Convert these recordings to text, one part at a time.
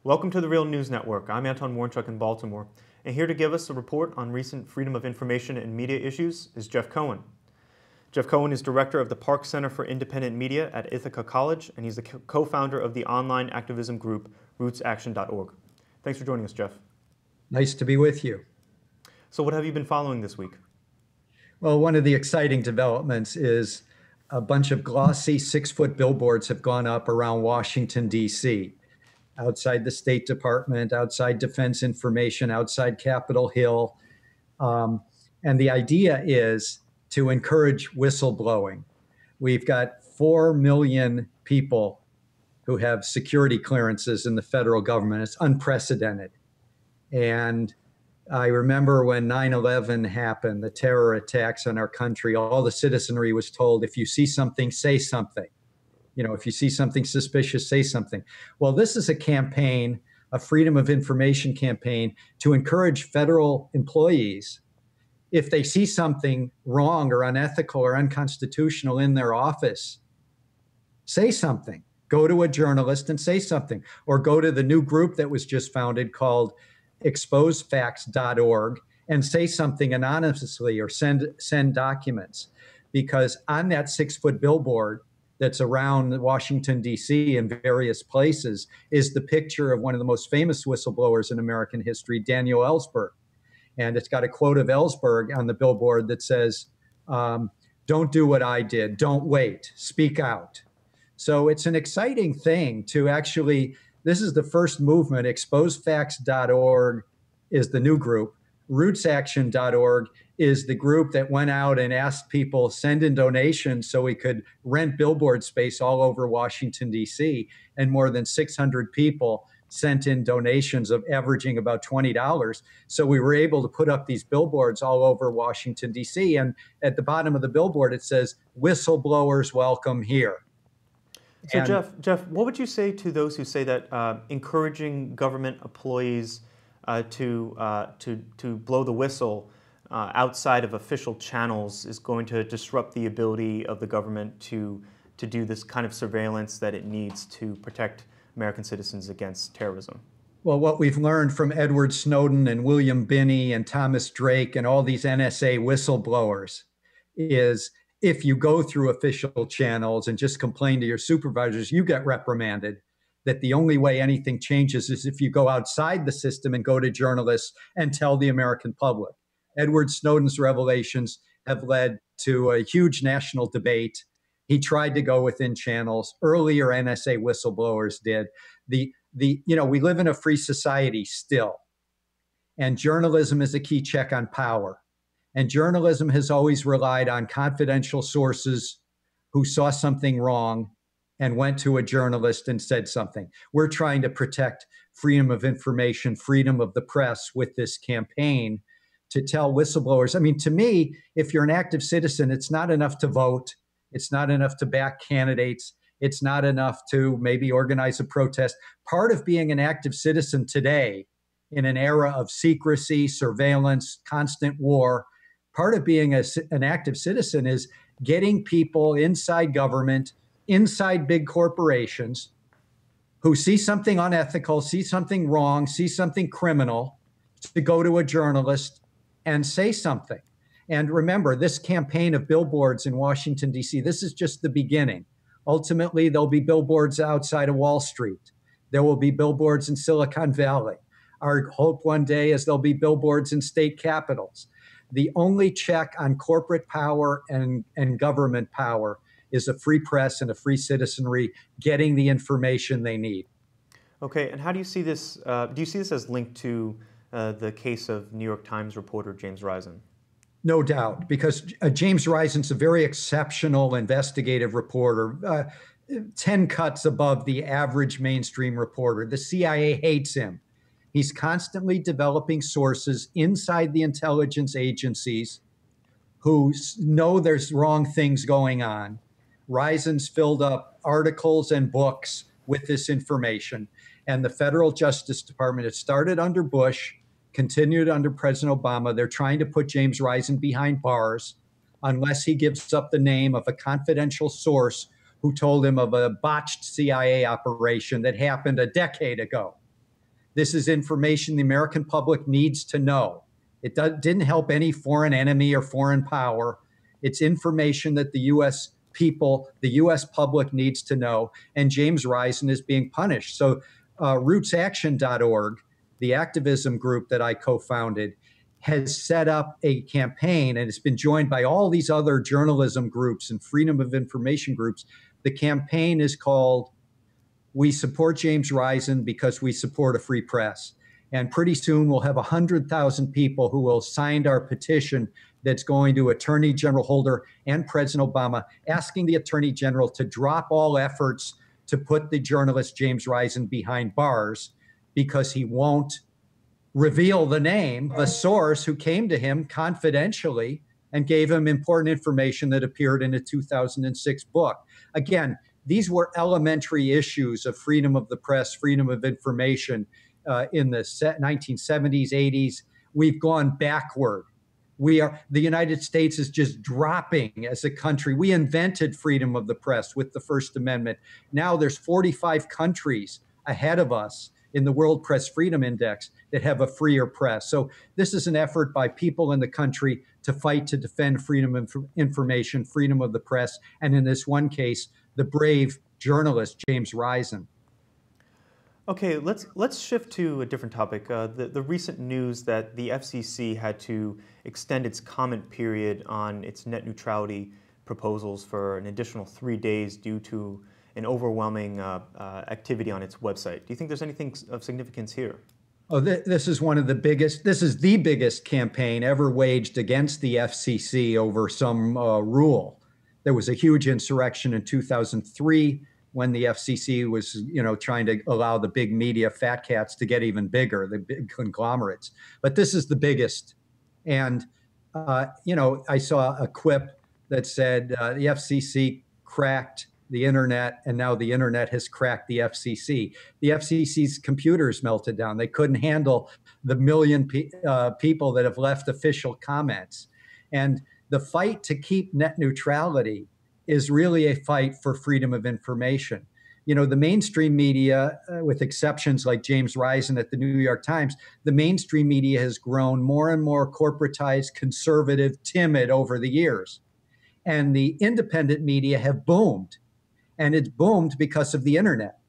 Welcome to the Real News Network. I'm Anton Warnchuk in Baltimore, and here to give us a report on recent freedom of information and media issues is Jeff Cohen. Jeff Cohen is director of the Park Center for Independent Media at Ithaca College, and he's the co-founder of the online activism group rootsaction.org. Thanks for joining us, Jeff. Nice to be with you. So what have you been following this week? Well, one of the exciting developments is a bunch of glossy 6-foot billboards have gone up around Washington, D.C., outside the State Department, outside Defense Information, outside Capitol Hill. And the idea is to encourage whistleblowing. We've got 4 million people who have security clearances in the federal government. It's unprecedented. And I remember when 9/11 happened, the terror attacks on our country, all the citizenry was told, if you see something, say something. If you see something suspicious, say something. Well, this is a campaign, a freedom of information campaign to encourage federal employees, if they see something wrong or unethical or unconstitutional in their office, say something. Go to a journalist and say something, or go to the new group that was just founded called exposefacts.org and say something anonymously or send documents. Because on that 6-foot billboard that's around Washington, D.C. and various places is the picture of one of the most famous whistleblowers in American history, Daniel Ellsberg. And it's got a quote of Ellsberg on the billboard that says, don't do what I did, don't wait, speak out. So it's an exciting thing to actually, this is the first movement. Exposefacts.org is the new group. Rootsaction.org is the group that went out and asked people send in donations so we could rent billboard space all over Washington, D.C. And more than 600 people sent in donations of averaging about $20. So we were able to put up these billboards all over Washington, D.C. And at the bottom of the billboard, it says, whistleblowers welcome here. So Jeff, what would you say to those who say that encouraging government employees to blow the whistle outside of official channels is going to disrupt the ability of the government to do this kind of surveillance that it needs to protect American citizens against terrorism? Well, what we've learned from Edward Snowden and William Binney and Thomas Drake and all these NSA whistleblowers is if you go through official channels and just complain to your supervisors, you get reprimanded. That the only way anything changes is if you go outside the system and go to journalists and tell the American public. Edward Snowden's revelations have led to a huge national debate. He tried to go within channels. Earlier NSA whistleblowers did. We live in a free society still. And journalism is a key check on power. And journalism has always relied on confidential sources who saw something wrong and went to a journalist and said something. We're trying to protect freedom of information, freedom of the press with this campaign to tell whistleblowers. I mean, to me, if you're an active citizen, it's not enough to vote. It's not enough to back candidates. It's not enough to maybe organize a protest. Part of being an active citizen today, in an era of secrecy, surveillance, constant war, part of being an active citizen is getting people inside government, inside big corporations who see something unethical, see something wrong, see something criminal, to go to a journalist and say something. And remember, this campaign of billboards in Washington, D.C., this is just the beginning. Ultimately, there'll be billboards outside of Wall Street. There will be billboards in Silicon Valley. Our hope one day is there'll be billboards in state capitals. The only check on corporate power and government power is a free press and a free citizenry getting the information they need. Okay, and how do you see this? Do you see this as linked to the case of New York Times reporter James Risen? No doubt, because James Risen's a very exceptional investigative reporter, 10 cuts above the average mainstream reporter. The CIA hates him. He's constantly developing sources inside the intelligence agencies who know there's wrong things going on. Risen's filled up articles and books with this information. And the federal Justice Department, it started under Bush, continued under President Obama. They're trying to put James Risen behind bars unless he gives up the name of a confidential source who told him of a botched CIA operation that happened a decade ago. This is information the American public needs to know. It didn't help any foreign enemy or foreign power. It's information that the U.S. people, the U.S. public needs to know, and James Risen is being punished. So rootsaction.org, the activism group that I co-founded, has set up a campaign, and it's been joined by all these other journalism groups and freedom of information groups. The campaign is called We Support James Risen Because We Support a Free Press. And pretty soon we'll have 100,000 people who will sign our petition that's going to Attorney General Holder and President Obama, asking the Attorney General to drop all efforts to put the journalist James Risen behind bars, because he won't reveal the name, the source who came to him confidentially and gave him important information that appeared in a 2006 book. Again, these were elementary issues of freedom of the press, freedom of information in the 1970s, 80s. We've gone backward. The United States is just dropping as a country. We invented freedom of the press with the First Amendment. Now there's 45 countries ahead of us in the World Press Freedom Index that have a freer press. So this is an effort by people in the country to fight to defend freedom of information, freedom of the press, and in this one case, the brave journalist James Risen. Okay, let's shift to a different topic. The recent news that the FCC had to extend its comment period on its net neutrality proposals for an additional 3 days due to an overwhelming activity on its website. Do you think there's anything of significance here? Oh, this is one of the biggest, this is the biggest campaign ever waged against the FCC over some rule. There was a huge insurrection in 2003 when the FCC was, trying to allow the big media fat cats to get even bigger, the big conglomerates. But this is the biggest. And, I saw a quip that said the FCC cracked the internet, and now the internet has cracked the FCC. The FCC's computers melted down. They couldn't handle the million people that have left official comments. And the fight to keep net neutrality is really a fight for freedom of information. The mainstream media, with exceptions like James Risen at the New York Times, the mainstream media has grown more and more corporatized, conservative, timid over the years. And the independent media have boomed. And it's boomed because of the internet.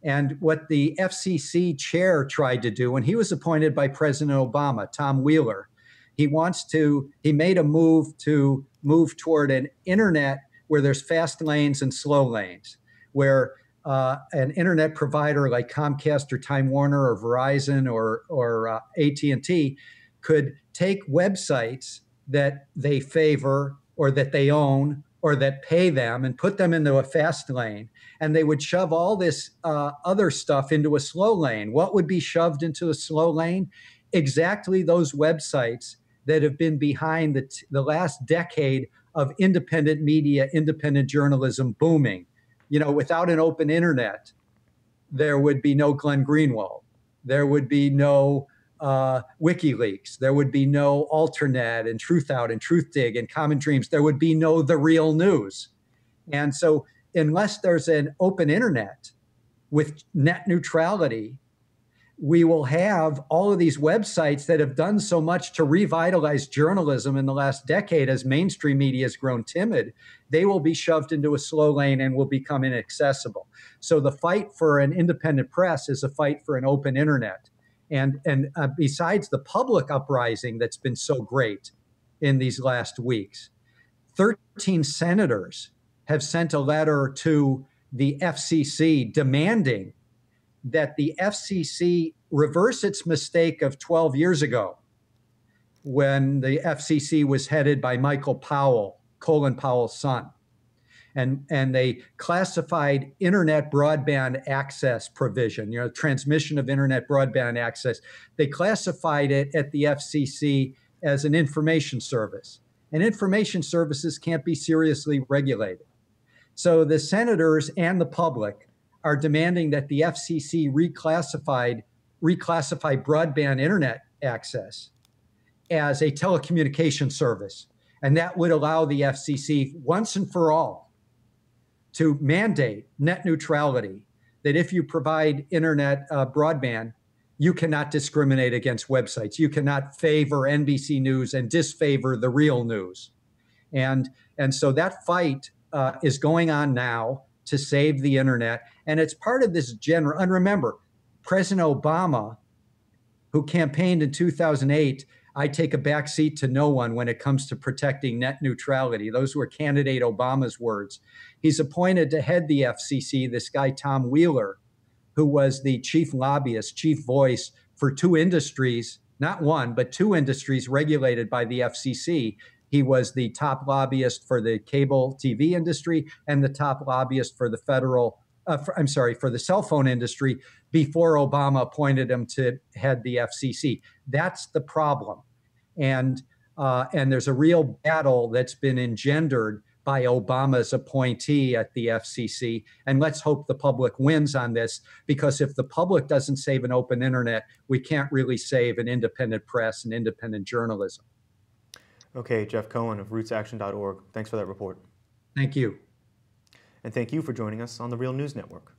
And what the FCC chair tried to do, when he was appointed by President Obama, Tom Wheeler, he made a move toward an internet where there's fast lanes and slow lanes, where an internet provider like Comcast or Time Warner or Verizon or AT&T could take websites that they favor or that they own or that pay them and put them into a fast lane, and they would shove all this other stuff into a slow lane. What would be shoved into a slow lane? Exactly those websites that have been behind the last decade of independent media, independent journalism booming. Without an open internet, there would be no Glenn Greenwald. There would be no WikiLeaks. There would be no Alternet and Truthout and Truthdig and Common Dreams. There would be no The Real News. And so unless there's an open internet with net neutrality, we will have all of these websites that have done so much to revitalize journalism in the last decade as mainstream media has grown timid. They will be shoved into a slow lane and will become inaccessible. So the fight for an independent press is a fight for an open internet. And besides the public uprising that's been so great in these last weeks, 13 senators have sent a letter to the FCC demanding that the FCC reverse its mistake of 12 years ago when the FCC was headed by Michael Powell, Colin Powell's son. And they classified internet broadband access provision, transmission of internet broadband access. They classified it at the FCC as an information service. And information services can't be seriously regulated. So the senators and the public are demanding that the FCC reclassify broadband internet access as a telecommunication service. And that would allow the FCC once and for all to mandate net neutrality, that if you provide internet broadband, you cannot discriminate against websites. You cannot favor NBC News and disfavor the real news. And, and so that fight is going on now to save the internet. And it's part of this general, and remember, President Obama, who campaigned in 2008, I take a back seat to no one when it comes to protecting net neutrality. Those were candidate Obama's words. He's appointed to head the FCC, this guy, Tom Wheeler, who was the chief lobbyist, chief voice for two industries, not one, but two industries regulated by the FCC. He was the top lobbyist for the cable TV industry and the top lobbyist for the for the cell phone industry before Obama appointed him to head the FCC. That's the problem. And there's a real battle that's been engendered by Obama's appointee at the FCC. And let's hope the public wins on this, because if the public doesn't save an open internet, we can't really save an independent press and independent journalism. Okay, Jeff Cohen of rootsaction.org. Thanks for that report. Thank you. And thank you for joining us on the Real News Network.